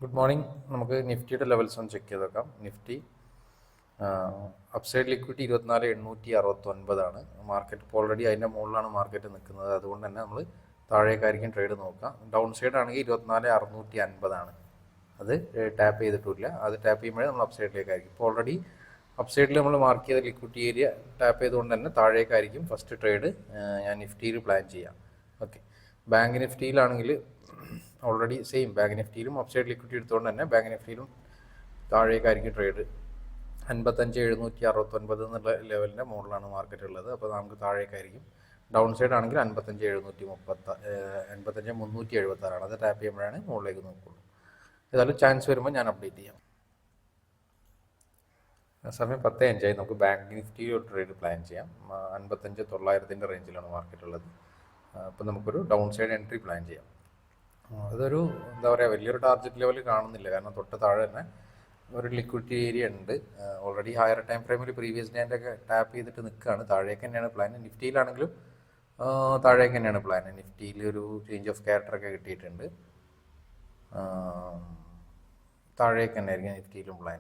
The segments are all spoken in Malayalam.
Good morning. നമുക്ക് നിഫ്റ്റിയുടെ ലെവൽസ് ഒന്ന് ചെക്ക് ചെയ്ത് നോക്കാം. നിഫ്റ്റി അപ്സൈഡ് ലിക്വിഡിറ്റി 24,869 മാർക്കറ്റ് ഇപ്പോൾ ഓൾറെഡി അതിൻ്റെ മുകളിലാണ് മാർക്കറ്റ് നിൽക്കുന്നത്. അതുകൊണ്ട് തന്നെ നമ്മൾ താഴേക്കായിരിക്കും ട്രേഡ് നോക്കാം. ഡൗൺ സൈഡ് ആണെങ്കിൽ 24,650 അത് ടാപ്പ് ചെയ്തിട്ടില്ല. അത് ടാപ്പ് ചെയ്യുമ്പോഴേ നമ്മൾ അപ്സൈഡിലേക്കായിരിക്കും. ഇപ്പോൾ ഓൾറെഡി അപ്സൈഡിൽ നമ്മൾ മാർക്ക് ചെയ്ത ലിക്വിഡിറ്റി ഏരിയ ടാപ്പ് ചെയ്തുകൊണ്ട് തന്നെ താഴേക്കായിരിക്കും ഫസ്റ്റ് ട്രേഡ് ഞാൻ നിഫ്റ്റിയിൽ പ്ലാൻ ചെയ്യാം. ഓക്കെ, ബാങ്ക് നിഫ്റ്റിയിലാണെങ്കിൽ ഓൾറെഡി സെയിം ബാങ്ക് നിഫ്റ്റിയിലും അപ്സൈഡ് ലിക്വിഡിറ്റി എടുത്തുകൊണ്ട് തന്നെ ബാങ്ക് നിഫ്റ്റിയിലും താഴേക്കായിരിക്കും ട്രേഡ്. 55,769 എന്നുള്ള ലെവലിൻ്റെ മുകളിലാണ് മാർക്കറ്റ് ഉള്ളത്. അപ്പോൾ നമുക്ക് താഴേക്കായിരിക്കും. ഡൗൺ സൈഡ് ആണെങ്കിൽ 55,376 അത് ടാപ്പ് ചെയ്യുമ്പോഴാണ് മുകളിലേക്ക് നോക്കുള്ളൂ. ഏതായാലും ചാൻസ് വരുമ്പോൾ ഞാൻ അപ്ഡേറ്റ് ചെയ്യാം. സമയം 10:05 നമുക്ക് ബാങ്ക് നിഫ്റ്റി ഒരു ട്രേഡ് പ്ലാൻ ചെയ്യാം. 55,900 റേഞ്ചിലാണ് മാർക്കറ്റ് ഉള്ളത്. അപ്പോൾ നമുക്കൊരു ഡൗൺ സൈഡ് എൻട്രി പ്ലാൻ ചെയ്യാം. അതൊരു എന്താ പറയുക, വലിയൊരു ടാർഗറ്റ് ലെവൽ കാണുന്നില്ല. കാരണം തൊട്ട് താഴെ തന്നെ ഒരു ലിക്വിഡിറ്റി ഏരിയ ഉണ്ട്. ഓൾറെഡി ഹയർ ടൈം ഫ്രെയിമിൽ പ്രീവിയസ് ഡേൻ്റെ ഒക്കെ ടാപ്പ് ചെയ്തിട്ട് നിൽക്കുകയാണ്. താഴേക്ക് തന്നെയാണ് പ്ലാൻ. നിഫ്റ്റിയിലാണെങ്കിലും താഴേക്ക് തന്നെയാണ് പ്ലാൻ. നിഫ്റ്റിയിൽ ഒരു ചേഞ്ച് ഓഫ് ക്യാരക്ടറൊക്കെ കിട്ടിയിട്ടുണ്ട്. താഴേക്ക് തന്നെ ആയിരിക്കും നിഫ്റ്റിയിലും പ്ലാൻ.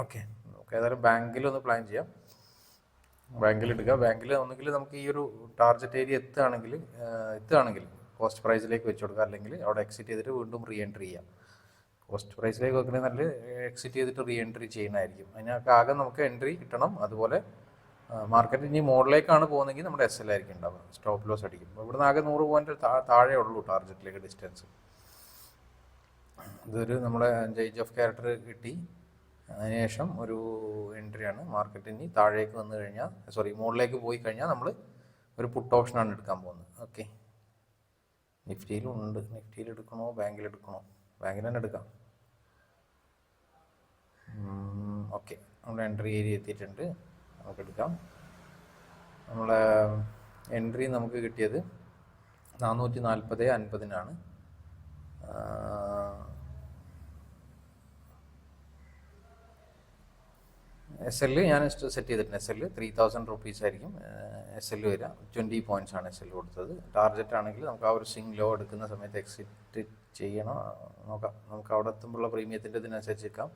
ഓക്കെ, നമുക്ക് ഏതായാലും ബാങ്കിലൊന്ന് പ്ലാൻ ചെയ്യാം. ബാങ്കിൽ എടുക്കുക. ബാങ്കിൽ ഒന്നുകിൽ നമുക്ക് ഈ ഒരു ടാർഗറ്റ് ഏരിയ എത്തുകയാണെങ്കിൽ കോസ്റ്റ് പ്രൈസിലേക്ക് വെച്ച് കൊടുക്കുക, അല്ലെങ്കിൽ അവിടെ എക്സിറ്റ് ചെയ്തിട്ട് വീണ്ടും റീ എൻട്രി ചെയ്യാം. കോസ്റ്റ് പ്രൈസിലേക്ക് വെക്കണമെങ്കിൽ നല്ല എക്സിറ്റ് ചെയ്തിട്ട് റീ എൻട്രി ചെയ്യുന്നതായിരിക്കും. അതിനൊക്കെ ആകെ നമുക്ക് എൻട്രി കിട്ടണം. അതുപോലെ മാർക്കറ്റ് ഇനി മുകളിലേക്കാണ് പോകുന്നതെങ്കിൽ നമ്മുടെ SL ആയിരിക്കും ഉണ്ടാവുക. സ്റ്റോപ്പ് ലോസ് അടിക്കും. ഇവിടുന്ന് ആകെ 100 പോയിന്റ് താഴെ ഉള്ളൂ ടാർഗറ്റിലേക്ക് ഡിസ്റ്റൻസ്. ഇതൊരു നമ്മുടെ ചേഞ്ച് ഓഫ് ക്യാരക്ടർ കിട്ടി. അതിനുശേഷം ഒരു എൻട്രിയാണ്. മാർക്കറ്റ് ഇനി താഴേക്ക് വന്നു കഴിഞ്ഞാൽ മുകളിലേക്ക് പോയി കഴിഞ്ഞാൽ നമ്മൾ ഒരു പുട്ട് ഓപ്ഷനാണ് എടുക്കാൻ പോകുന്നത്. ഓക്കെ, നിഫ്റ്റിയിലും ഉണ്ട്. നിഫ്റ്റിയിൽ എടുക്കണോ ബാങ്കിൽ എടുക്കണോ? ബാങ്കിൽ തന്നെ എടുക്കാം. ഓക്കെ, നമ്മുടെ എൻട്രി ഏരിയ എത്തിയിട്ടുണ്ട്. നമുക്ക് എടുക്കാം. നമ്മളെ എൻട്രി നമുക്ക് കിട്ടിയത് 440.50 SL ഞാൻ സെറ്റ് ചെയ്തിട്ടുണ്ട്. SL 3,000 rupees ആയിരിക്കും SL വരിക. 20 points ആണ് SL കൊടുത്തത്. ടാർഗറ്റ് ആണെങ്കിൽ നമുക്ക് ആ ഒരു സ്വിംഗ് ലോ എടുക്കുന്ന സമയത്ത് എക്സിറ്റ് ചെയ്യണം. നോക്കാം, നമുക്ക് അവിടെ എത്തുമ്പോഴുള്ള പ്രീമിയത്തിൻ്റെ ഇതിനനുസരിച്ച് നിൽക്കാം.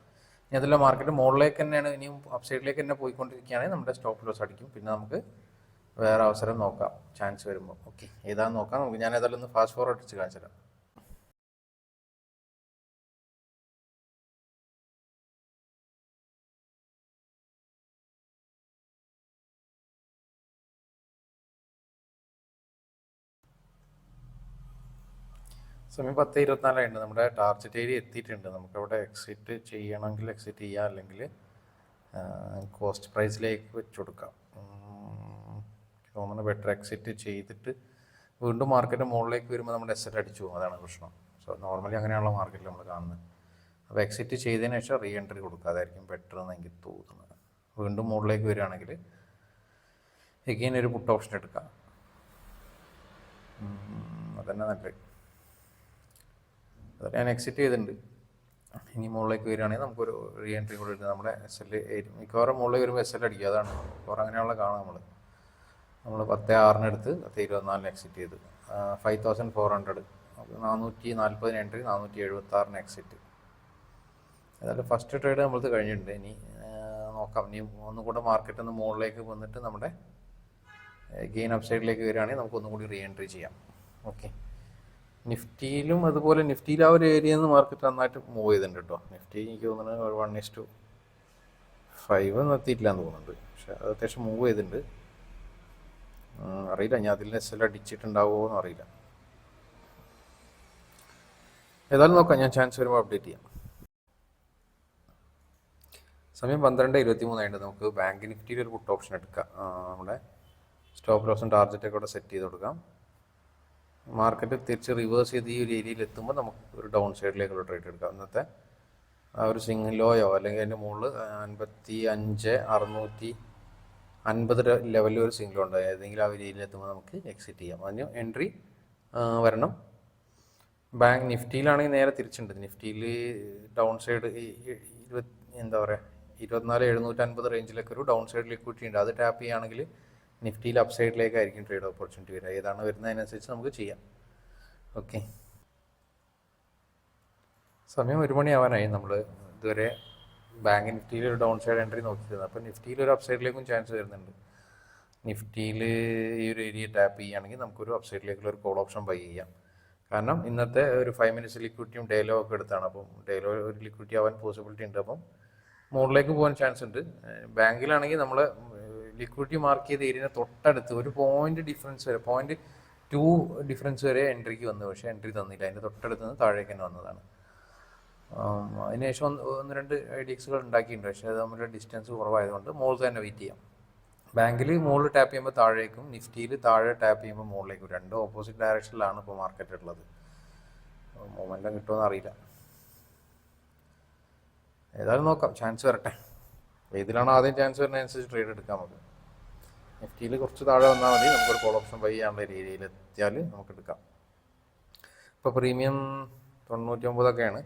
ഇനി അതെല്ലാം മാർക്കറ്റ് മുകളിലേക്ക് തന്നെയാണ്, ഇനിയും അപ്സൈഡിലേക്ക് തന്നെ പോയിക്കൊണ്ടിരിക്കുകയാണെങ്കിൽ നമ്മുടെ സ്റ്റോപ്പ് ലോസ് അടിക്കും. പിന്നെ നമുക്ക് വേറെ അവസരം നോക്കാം ചാൻസ് വരുമ്പോൾ. ഓക്കെ, ഏതാണെന്ന് നോക്കാം. നമുക്ക് ഞാൻ ഏതായാലും ഒന്ന് ഫാസ്റ്റ് ഫോർവേഡ് അടിച്ച് കാണിച്ചു തരാം. സമയം 10:24 നമ്മുടെ ടാർഗറ്റ് ഏരിയ എത്തിയിട്ടുണ്ട്. നമുക്കവിടെ എക്സിറ്റ് ചെയ്യണമെങ്കിൽ എക്സിറ്റ് ചെയ്യാം, അല്ലെങ്കിൽ കോസ്റ്റ് പ്രൈസിലേക്ക് വെച്ച് കൊടുക്കാം. തോന്നുന്നു ബെറ്റർ എക്സിറ്റ് ചെയ്തിട്ട് വീണ്ടും മാർക്കറ്റ് മുകളിലേക്ക് വരുമ്പോൾ നമ്മുടെ SL അടിച്ചു പോകും. അതാണ് പ്രശ്നം. നോർമലി അങ്ങനെയാണല്ലോ മാർക്കറ്റിൽ നമ്മൾ കാണുന്നത്. അപ്പോൾ എക്സിറ്റ് ചെയ്തതിന് ശേഷം റീ എൻട്രി കൊടുക്കുക. അതായിരിക്കും ബെറ്റർ എന്ന് എനിക്ക് തോന്നുന്നത്. വീണ്ടും മുകളിലേക്ക് വരികയാണെങ്കിൽ എഗെയിൻ ഒരു പുട്ട് ഓപ്ഷൻ എടുക്കാം. അതന്നെ നല്ലത്. ഞാൻ എക്സിറ്റ് ചെയ്തിട്ടുണ്ട്. ഇനി മുകളിലേക്ക് വരികയാണെങ്കിൽ നമുക്കൊരു റീ എൻട്രി കൂടെ എടുത്ത് നമ്മുടെ SL മിക്കവാറും മുകളിലേക്ക് വരുമ്പോൾ SL അടിക്കുക. അതാണ് മിക്കവാറും അങ്ങനെയുള്ള കാണാം. നമ്മൾ 10:06 എടുത്ത് 10:24 എക്സിറ്റ് ചെയ്ത് 5,400 440 എൻട്രി 476 എക്സിറ്റ്. അതായത് ഫസ്റ്റ് ട്രേഡ് നമ്മളത് കഴിഞ്ഞിട്ടുണ്ട്. ഇനി നോക്കാം. ഇനി ഒന്നുകൂടെ മാർക്കറ്റ് ഒന്ന് മുകളിലേക്ക് വന്നിട്ട് നമ്മുടെ ഗെയിൻ അപ്സൈഡിലേക്ക് വരികയാണെങ്കിൽ നമുക്ക് ഒന്നും കൂടി റീ എൻട്രി ചെയ്യാം. ഓക്കെ, നിഫ്റ്റിയിലും അതുപോലെ നിഫ്റ്റിയിൽ ആ ഒരു ഏരിയയിൽ നിന്ന് മാർക്കറ്റ് നന്നായിട്ട് മൂവ് ചെയ്തിട്ടുണ്ട് കേട്ടോ. നിഫ്റ്റി എനിക്ക് തോന്നുന്നത് 1:5 ഒന്നും എത്തിയിട്ടില്ല എന്ന് തോന്നുന്നുണ്ട്. പക്ഷെ അത് അത്യാവശ്യം മൂവ് ചെയ്തിട്ടുണ്ട്. അറിയില്ല, ഞാൻ അതിൽ SL അടിച്ചിട്ടുണ്ടാവുമോ എന്ന് അറിയില്ല. ഏതായാലും നോക്കാം, ഞാൻ ചാൻസ് വരുമ്പോൾ അപ്ഡേറ്റ് ചെയ്യാം. സമയം 12:23 നമുക്ക് ബാങ്ക് നിഫ്റ്റിയിൽ ഒരു പുട്ട് ഓപ്ഷൻ എടുക്കാം. നമ്മുടെ സ്റ്റോപ്പ് ലോസും ടാർഗറ്റൊക്കെ ഇവിടെ സെറ്റ് ചെയ്ത് കൊടുക്കാം. മാർക്കറ്റ് തിരിച്ച് റിവേഴ്സ് ചെയ്ത് ഈ ഒരു ഏരിയയിൽ എത്തുമ്പോൾ നമുക്ക് ഒരു ഡൗൺ സൈഡിലേക്കുള്ള ട്രേഡ് എടുക്കാം. ഇന്നത്തെ ആ ഒരു സ്വിംഗ് ലോയോ അല്ലെങ്കിൽ അതിൻ്റെ മുകളിൽ 55,650 ലെവലിൽ ഒരു സ്വിംഗ് ലോ ഉണ്ട്. ഏതെങ്കിലും ആ ഒരു ഏരിയയിൽ എത്തുമ്പോൾ നമുക്ക് എക്സിറ്റ് ചെയ്യാം. അതിന് എൻട്രി വരണം. ബാങ്ക് നിഫ്റ്റിയിലാണെങ്കിൽ നേരെ തിരിച്ചുണ്ട്. നിഫ്റ്റിയിൽ ഡൗൺ സൈഡ് എന്താ പറയുക 24,750 റേഞ്ചിലൊക്കെ ഒരു ഡൗൺ സൈഡ് ലിക്വിഡിറ്റി ഉണ്ട്. അത് ടാപ്പ് ചെയ്യുകയാണെങ്കിൽ നിഫ്റ്റിയിൽ അപ്സൈഡിലേക്കായിരിക്കും ട്രേഡ് ഓപ്പർച്യൂണിറ്റി വരിക. ഏതാണ് വരുന്നതിനനുസരിച്ച് നമുക്ക് ചെയ്യാം. ഓക്കെ, സമയം 1 മണിയാവാനായി. നമ്മൾ ഇതുവരെ ബാങ്ക് നിഫ്റ്റിയിൽ ഒരു ഡൗൺ സൈഡ് എൻട്രി നോക്കിയിരുന്നത്. അപ്പോൾ നിഫ്റ്റിയിൽ ഒരു അപ്സൈഡിലേക്കും ചാൻസ് വരുന്നുണ്ട്. നിഫ്റ്റിയിൽ ഈ ഒരു ഏരിയ ടാപ്പ് ചെയ്യുകയാണെങ്കിൽ നമുക്കൊരു അപ്സൈഡിലേക്കുള്ള ഒരു കോൾ ഓപ്ഷൻ ബൈ ചെയ്യാം. കാരണം ഇന്നത്തെ ഒരു 5 മിനിറ്റ്സ് ലിക്വിഡിറ്റിയും ഡേലോ ഒക്കെ എടുത്താണ്. അപ്പം ഡേലോ ഒരു ലിക്വിഡിറ്റി ആവാൻ പോസിബിലിറ്റി ഉണ്ട്. അപ്പം മുകളിലേക്ക് പോകാൻ ചാൻസ് ഉണ്ട്. ബാങ്കിലാണെങ്കിൽ നമ്മൾ ലിക്വിഡിറ്റി മാർക്ക് ചെയ്ത ഏരിയനെ തൊട്ടടുത്ത് ഒരു പോയിന്റ് ഡിഫറൻസ് വരെ, 0.2 ഡിഫറൻസ് വരെ എൻട്രിക്ക് വന്നു. പക്ഷേ എൻട്രി തന്നില്ല. അതിൻ്റെ തൊട്ടടുത്ത് നിന്ന് താഴേക്ക് തന്നെ വന്നതാണ്. അതിനുശേഷം ഒന്ന് രണ്ട് ഐഡിയക്സുകൾ ഉണ്ടാക്കിയിട്ടുണ്ട്. പക്ഷേ അത് നമ്മുടെ ഡിസ്റ്റൻസ് കുറവായതുകൊണ്ട് മുകളിൽ തന്നെ വെയിറ്റ് ചെയ്യാം. ബാങ്കിൽ മുകളിൽ ടാപ്പ് ചെയ്യുമ്പോൾ താഴേക്കും, നിഫ്റ്റിയിൽ താഴെ ടാപ്പ് ചെയ്യുമ്പോൾ മുകളിലേക്കും, രണ്ടും ഓപ്പോസിറ്റ് ഡയറക്ഷനിലാണ് ഇപ്പോൾ മാർക്കറ്റ് ഉള്ളത്. മൊമെൻറ്റം കിട്ടുമെന്ന് അറിയില്ല. ഏതായാലും നോക്കാം, ചാൻസ് വരട്ടെ. ഏതിലാണോ ആദ്യം ചാൻസ് വരുന്നതനുസരിച്ച് ട്രേഡ് എടുക്കാം നമുക്ക്. നിഫ്റ്റിയിൽ കുറച്ച് താഴെ വന്നാൽ മതി, നമുക്കൊരു കോൾ ഓപ്ഷൻ ബൈ ചെയ്യാനുള്ള രീതിയിൽ എത്തിയാൽ നമുക്ക് എടുക്കാം. ഇപ്പോൾ പ്രീമിയം 99ഒക്കെയാണ്.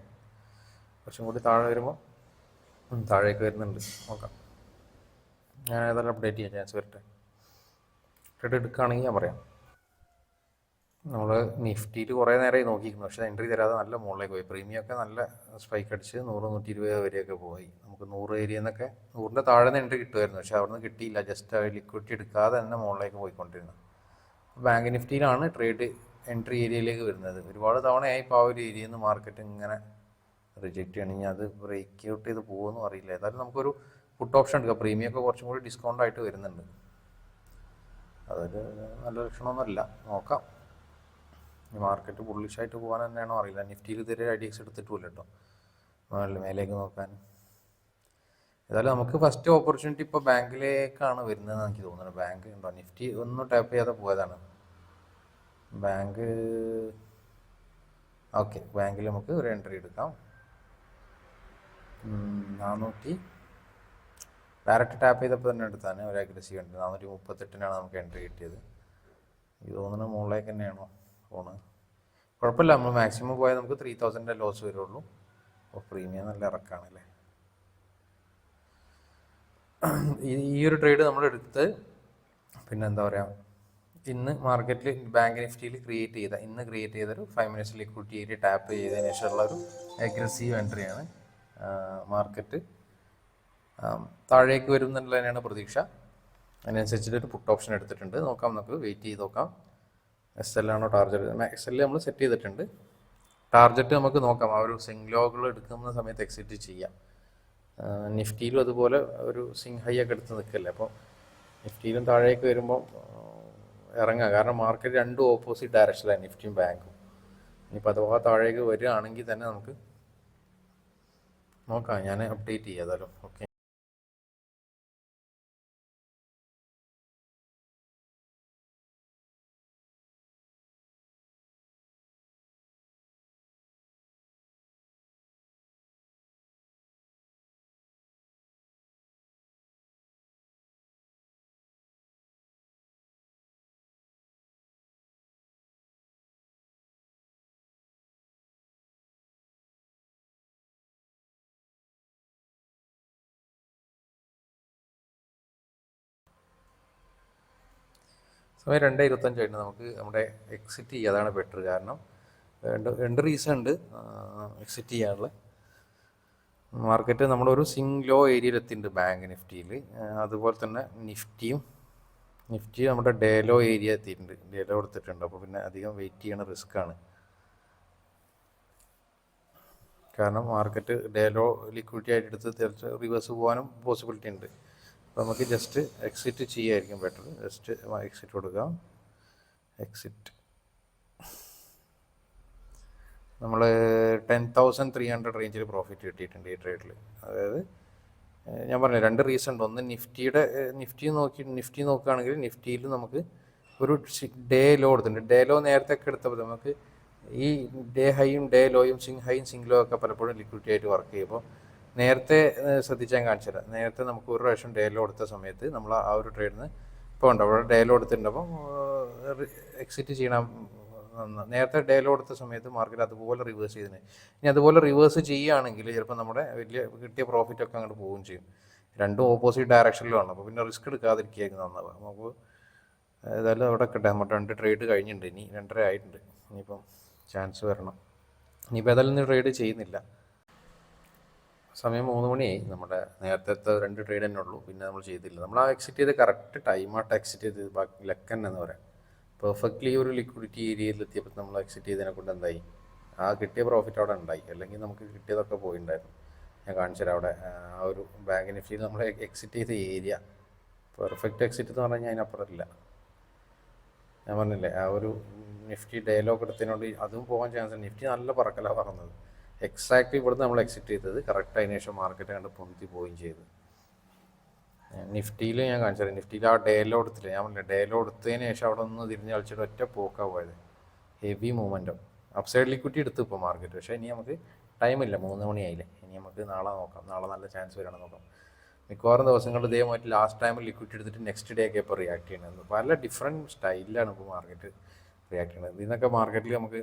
കുറച്ചും കൂടി താഴെ വരുമ്പോൾ താഴേക്ക് വരുന്നുണ്ട്, നോക്കാം. ഞാൻ ഏതായാലും അപ്ഡേറ്റ് ചെയ്യാം, ചാൻസ് വരട്ടെ. ട്രേഡ് എടുക്കുകയാണെങ്കിൽ ഞാൻ പറയാം. നമ്മൾ നിഫ്റ്റിയിൽ കുറേ നേരമായി നോക്കിയിരുന്നു, പക്ഷേ എൻട്രി തരാതെ നല്ല മുകളിലേക്ക് പോയി. പ്രീമിയം ഒക്കെ നല്ല സ്പൈക്ക് അടിച്ച് 100-120 വരെയൊക്കെ പോയി. നമുക്ക് 100 ഏരിയ എന്നൊക്കെ 100ൻ്റെ താഴെ നിന്ന് എൻട്രി കിട്ടുമായിരുന്നു, പക്ഷേ അവിടെ നിന്ന് കിട്ടിയില്ല. ജസ്റ്റ് ലിക്വിഡിറ്റി എടുക്കാതെ തന്നെ മുകളിലേക്ക് പോയിക്കൊണ്ടിരുന്നു. ബാങ്ക് നിഫ്റ്റിയിലാണ് ട്രേഡ് എൻട്രി ഏരിയയിലേക്ക് വരുന്നത്. ഒരുപാട് തവണയായി ഇപ്പോൾ ആ ഒരു ഏരിയയിൽ നിന്ന് മാർക്കറ്റ് ഇങ്ങനെ റിജക്റ്റ് ചെയ്യണമെങ്കിൽ അത് ബ്രേക്ക് ഔട്ട് ചെയ്ത് പോകുമെന്നും അറിയില്ല. ഏതായാലും നമുക്കൊരു പുട്ട് ഓപ്ഷൻ എടുക്കാം. പ്രീമിയം ഒക്കെ കുറച്ചും കൂടി ഡിസ്കൗണ്ട് ആയിട്ട് വരുന്നുണ്ട്. അതൊരു നല്ല ലക്ഷണമൊന്നുമല്ല, നോക്കാം. ഈ മാർക്കറ്റ് ബുള്ളിഷായിട്ട് പോകാൻ തന്നെയാണോ അറിയില്ല. നിഫ്റ്റിയിൽ ഇതുവരെ ഐഡിയക്സ് എടുത്തിട്ടില്ല കേട്ടോ, മേലേക്ക് നോക്കാൻ. ഏതായാലും നമുക്ക് ഫസ്റ്റ് ഓപ്പർച്യൂണിറ്റി ഇപ്പോൾ ബാങ്കിലേക്കാണ് വരുന്നതെന്ന് എനിക്ക് തോന്നുന്നത്. ബാങ്ക് ഉണ്ടോ, നിഫ്റ്റി ഒന്നും ടാപ്പ് ചെയ്യാതെ പോയതാണ്. ബാങ്ക് ഓക്കെ, ബാങ്കിൽ നമുക്ക് ഒരു എൻട്രി എടുക്കാം. 400 ഡയറക്റ്റ് ടാപ്പ് ചെയ്തപ്പോൾ തന്നെ എടുത്താണ് ഒരു അഗ്രസീവ് ഉണ്ട്. 438-നാണ് നമുക്ക് എൻട്രി കിട്ടിയത്. ഇത് തോന്നുന്നത് മുകളിലേക്ക് തന്നെയാണോ ഫോണ്. കുഴപ്പമില്ല, നമ്മൾ മാക്സിമം പോയാൽ നമുക്ക് 3000 ലോസ് വരുള്ളൂ. അപ്പോൾ പ്രീമിയം നല്ല ഇറക്കാണല്ലേ. ഈ ഒരു ട്രേഡ് നമ്മൾ എടുത്ത് പിന്നെ എന്താ പറയുക, ഇന്ന് മാർക്കറ്റിൽ ബാങ്ക് നിഫ്റ്റിയിൽ ഇന്ന് ക്രിയേറ്റ് ചെയ്തൊരു 5 മിനിറ്റ്സ് ലിക്വിഡിറ്റി ഏരിയ ടാപ്പ് ചെയ്തതിന് ശേഷമുള്ള ഒരു അഗ്രസീവ് എൻട്രിയാണ്. മാർക്കറ്റ് താഴേക്ക് വരും എന്നുള്ളത് തന്നെയാണ് പ്രതീക്ഷ. അതിനനുസരിച്ചിട്ടൊരു പുട്ട് ഓപ്ഷൻ എടുത്തിട്ടുണ്ട്. നോക്കാം, നമുക്ക് വെയിറ്റ് ചെയ്ത് നോക്കാം. SL ആണോ ടാർജറ്റ്. SL നമ്മൾ സെറ്റ് ചെയ്തിട്ടുണ്ട്. ടാർജറ്റ് നമുക്ക് നോക്കാം. ആ ഒരു സിംഗ് ലോകൾ എടുക്കുന്ന സമയത്ത് എക്സിറ്റ് ചെയ്യാം. നിഫ്റ്റിയിലും അതുപോലെ ഒരു സിംഗ് ഹൈ ഒക്കെ എടുത്ത് നിൽക്കല്ലേ. അപ്പോൾ നിഫ്റ്റിയിലും താഴേക്ക് വരുമ്പോൾ ഇറങ്ങാം. കാരണം മാർക്കറ്റ് രണ്ടും ഓപ്പോസിറ്റ് ഡയറക്ഷനിലാണ്, നിഫ്റ്റിയും ബാങ്കും. ഇനിയിപ്പോൾ അഥവാ താഴേക്ക് വരികയാണെങ്കിൽ തന്നെ നമുക്ക് നോക്കാം. ഞാൻ അപ്ഡേറ്റ് ചെയ്യാം ഏതായാലും. ഓക്കെ. സമയം 2:25 നമുക്ക് നമ്മുടെ എക്സിറ്റ് ചെയ്യുക, അതാണ് ബെറ്റർ. കാരണം രണ്ട് റീസൺ ഉണ്ട് എക്സിറ്റ് ചെയ്യാനുള്ള. മാർക്കറ്റ് നമ്മളൊരു സിംഗ് ലോ ഏരിയയിൽ എത്തിയിട്ടുണ്ട് ബാങ്ക് നിഫ്റ്റിയിൽ. അതുപോലെ തന്നെ നിഫ്റ്റി നമ്മുടെ ഡേലോ ഏരിയ എത്തിയിട്ടുണ്ട്, ഡേലോ എടുത്തിട്ടുണ്ട്. അപ്പോൾ പിന്നെ അധികം വെയിറ്റ് ചെയ്യണ റിസ്ക്കാണ്. കാരണം മാർക്കറ്റ് ഡേലോ ലിക്വിഡിറ്റി ആയിട്ട് എടുത്ത് തിരിച്ച് റിവേഴ്സ് പോകാനും പോസിബിലിറ്റി ഉണ്ട്. അപ്പോൾ നമുക്ക് ജസ്റ്റ് എക്സിറ്റ് ചെയ്യായിരിക്കും ബെറ്റർ. ജസ്റ്റ് എക്സിറ്റ് കൊടുക്കാം. എക്സിറ്റ് നമ്മൾ 10,300 റേഞ്ചിൽ പ്രോഫിറ്റ് കിട്ടിയിട്ടുണ്ട് ഈ ട്രേഡിൽ. അതായത് ഞാൻ പറഞ്ഞു രണ്ട് റീസൺ ഉണ്ട്. ഒന്ന് നിഫ്റ്റി നോക്കുകയാണെങ്കിൽ നിഫ്റ്റിയിൽ നമുക്ക് ഒരു ഡേ ലോ എടുത്തിട്ടുണ്ട്. ഡേ ലോ നേരത്തെ ഒക്കെ എടുത്തപ്പോൾ നമുക്ക് ഈ ഡേ ഹൈയും ഡേ ലോയും സിംഗ് ലോ ഒക്കെ പലപ്പോഴും ലിക്വിഡിറ്റി ആയിട്ട് വർക്ക് ചെയ്യുമ്പോൾ നേരത്തെ ശ്രദ്ധിച്ചാൽ കാണിച്ചു തരാം. നേരത്തെ നമുക്ക് ഒരു പ്രാവശ്യം ഡേ ലോ എടുത്ത സമയത്ത് നമ്മൾ ആ ഒരു ട്രേഡിന് ഇപ്പോൾ ഉണ്ട് അവിടെ ഡേ ലോ എടുത്തിട്ടുണ്ടപ്പം എക്സിറ്റ് ചെയ്യണം. നേരത്തെ ഡേ ലോ എടുത്ത സമയത്ത് മാർക്കറ്റ് അതുപോലെ റിവേഴ്സ് ചെയ്തിന്. ഇനി അതുപോലെ റിവേഴ്സ് ചെയ്യുകയാണെങ്കിൽ ചിലപ്പോൾ നമ്മുടെ വലിയ കിട്ടിയ പ്രോഫിറ്റ് ഒക്കെ അങ്ങോട്ട് പോവുകയും ചെയ്യും. രണ്ടും ഓപ്പോസിറ്റ് ഡയറക്ഷനിലാണ്. അപ്പോൾ പിന്നെ റിസ്ക് എടുക്കാതിരിക്കുകയായിരുന്നു നന്നാവുക. നമുക്ക് ഏതായാലും അവിടെ കിട്ടാം. നമ്മുടെ 2 ട്രേഡ് കഴിഞ്ഞിട്ടുണ്ട്, ഇനി 2.5 ആയിട്ടുണ്ട്. ഇനിയിപ്പം ചാൻസ് വരണം. ഇനിയിപ്പോൾ ഏതായാലും ട്രേഡ് ചെയ്യുന്നില്ല. സമയം 3 മണിയായി. നമ്മുടെ നേരത്തെ 2 ട്രേഡ് തന്നെ ഉള്ളൂ, പിന്നെ നമ്മൾ ചെയ്തില്ല. നമ്മൾ ആ എക്സിറ്റ് ചെയ്ത് കറക്റ്റ് ടൈമായിട്ട് എക്സിറ്റ് ചെയ്ത് ബാക്കി ലക്കൻ എന്ന് പറയാം. പെർഫെക്റ്റ്ലി ഒരു ലിക്വിഡിറ്റി ഏരിയയിലെത്തിയപ്പോൾ നമ്മൾ എക്സിറ്റ് ചെയ്തതിനെ കൊണ്ട് എന്തായി, ആ കിട്ടിയ പ്രോഫിറ്റ് അവിടെ ഉണ്ടായി. അല്ലെങ്കിൽ നമുക്ക് കിട്ടിയതൊക്കെ പോയിട്ടുണ്ടായിരുന്നു. ഞാൻ കാണിച്ചു തരാം. അവിടെ ആ ഒരു ബാങ്ക് നിഫ്റ്റിയിൽ നമ്മൾ എക്സിറ്റ് ചെയ്ത ഏരിയ, പെർഫെക്റ്റ് എക്സിറ്റ് എന്ന് പറഞ്ഞു കഴിഞ്ഞാൽ അതിനപ്പുറമില്ല. ഞാൻ പറഞ്ഞില്ലേ, ആ ഒരു നിഫ്റ്റി ഡയലോഗ് എടുത്തതിനോട് അതും പോകാൻ ചാൻസ് ഉണ്ട്. നിഫ്റ്റി നല്ല പറക്കലാണ് പറഞ്ഞത്. എക്സാക്ട്ലി ഇവിടുന്ന് നമ്മൾ എക്സിറ്റ് ചെയ്തത് കറക്റ്റ്. അതിന് ശേഷം മാർക്കറ്റ് കണ്ട് പൊന്തി പോവുകയും ചെയ്തു. നിഫ്റ്റിയിൽ ഞാൻ കാണിച്ചത്, നിഫ്റ്റിയിൽ ആ ഡേലോ എടുത്തില്ല, ഞാൻ പറഞ്ഞില്ല, ഡേലോ എടുത്തതിന് ശേഷം അവിടെ ഒന്ന് തിരിഞ്ഞ് കളിച്ചിട്ട് ഒറ്റ പോക്കാണ് പോയത്. ഹെവി മൂവ്മെൻറ്റും അപ്സൈഡ് ലിക്വിഡിറ്റി എടുത്തു ഇപ്പോൾ മാർക്കറ്റ്. പക്ഷേ ഇനി നമുക്ക് ടൈമില്ല, 3 മണിയായില്ലേ. ഇനി നമുക്ക് നാളെ നോക്കാം. നാളെ നല്ല ചാൻസ് വരണം നോക്കാം. മിക്കവാറും ദിവസങ്ങളിൽ ഇതേമായിട്ട് ലാസ്റ്റ് ടൈമിൽ ലിക്വിഡിറ്റി എടുത്തിട്ട് നെക്സ്റ്റ് ഡേ ഒക്കെ ഇപ്പോൾ റിയാക്ട് ചെയ്യണത്. പല ഡിഫറെൻറ്റ് സ്റ്റൈലിലാണ് ഇപ്പോൾ മാർക്കറ്റ് റിയാക്ട് ചെയ്യണത്. ഇതിനൊക്കെ മാർക്കറ്റിൽ നമുക്ക്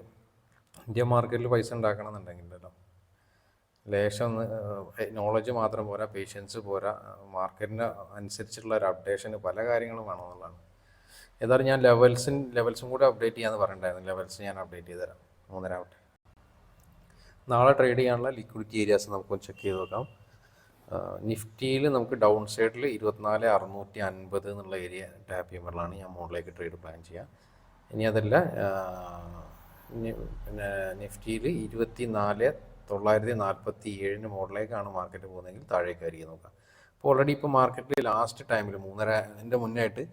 ഇന്ത്യൻ മാർക്കറ്റിൽ പൈസ ഉണ്ടാക്കണം എന്നുണ്ടെങ്കിലല്ലോ ലേശം നോളജ് മാത്രം പോരാ, പേഷ്യൻസ് പോരാ, മാർക്കറ്റിന് അനുസരിച്ചുള്ള ഒരു അപ്ഡേഷന് പല കാര്യങ്ങളും വേണമെന്നുള്ളതാണ്. ഏതായാലും ഞാൻ ലെവൽസും കൂടെ അപ്ഡേറ്റ് ചെയ്യാമെന്ന് പറഞ്ഞിട്ടുണ്ടായിരുന്നു. ലെവൽസ് ഞാൻ അപ്ഡേറ്റ് ചെയ്ത് തരാം. 3:30 നാളെ ട്രേഡ് ചെയ്യാനുള്ള ലിക്വിഡിറ്റി ഏരിയാസ് നമുക്കൊന്ന് ചെക്ക് ചെയ്ത് നോക്കാം. നിഫ്റ്റിയിൽ നമുക്ക് ഡൗൺ സൈഡിൽ 24,650 എന്നുള്ള ഏരിയ ടാപ്പ് ചെയ്യുമ്പോഴാണ് ഞാൻ മുകളിലേക്ക് ട്രേഡ് പ്ലാൻ ചെയ്യുക. ഇനി അതല്ല, പിന്നെ നിഫ്റ്റിയിൽ 24,947 മുകളിലേക്കാണ് മാർക്കറ്റ് പോകുന്നതെങ്കിൽ താഴേക്കായിരിക്കും നോക്കാം. അപ്പോൾ ഓൾറെഡി ഇപ്പോൾ മാർക്കറ്റിൽ ലാസ്റ്റ് ടൈമിൽ 3:30 മുന്നേ ആയിട്ട്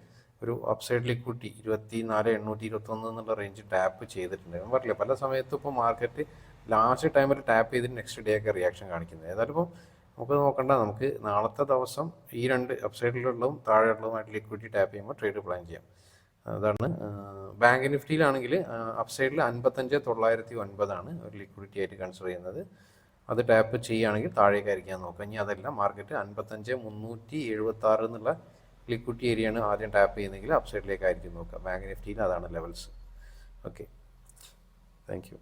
ഒരു അപ്സൈഡ് ലിക്വിഡിറ്റി 24,821 എന്നുള്ള റേഞ്ച് ടാപ്പ് ചെയ്തിട്ടുണ്ട്. ഞാൻ പറഞ്ഞില്ല, പല സമയത്തും ഇപ്പോൾ മാർക്കറ്റ് ലാസ്റ്റ് ടൈമിൽ ടാപ്പ് ചെയ്തിട്ട് നെക്സ്റ്റ് ഡേ ഒക്കെ റിയാക്ഷൻ കാണിക്കുന്നത്. ഏതായാലും ഇപ്പോൾ നമുക്ക് നോക്കണ്ട, നമുക്ക് നാളത്തെ ദിവസം ഈ 2 അപ്സൈഡിലുള്ളതും താഴെയുള്ളതുമായിട്ട് ലിക്വിഡിറ്റി ടാപ്പ് ചെയ്യുമ്പോൾ ട്രേഡ് പ്ലാൻ ചെയ്യാം. അതാണ്. ബാങ്ക് നിഫ്റ്റിയിലാണെങ്കിൽ അപ്സൈഡിൽ 55,909 ഒരു ലിക്വിഡിറ്റി ആയിട്ട് കൺസിഡർ ചെയ്യുന്നത്. അത് ടാപ്പ് ചെയ്യുകയാണെങ്കിൽ താഴേക്കായിരിക്കാൻ നോക്കുക. ഇനി അതല്ല, മാർക്കറ്റ് 55,376 എന്നുള്ള ലിക്വിഡിറ്റി ഏരിയയാണ് ആദ്യം ടാപ്പ് ചെയ്യുന്നതെങ്കിൽ അപ്സൈഡിലേക്കായിരിക്കും നോക്കുക. ബാങ്ക് നിഫ്റ്റിയിൽ അതാണ് ലെവൽസ്. Okay, thank you.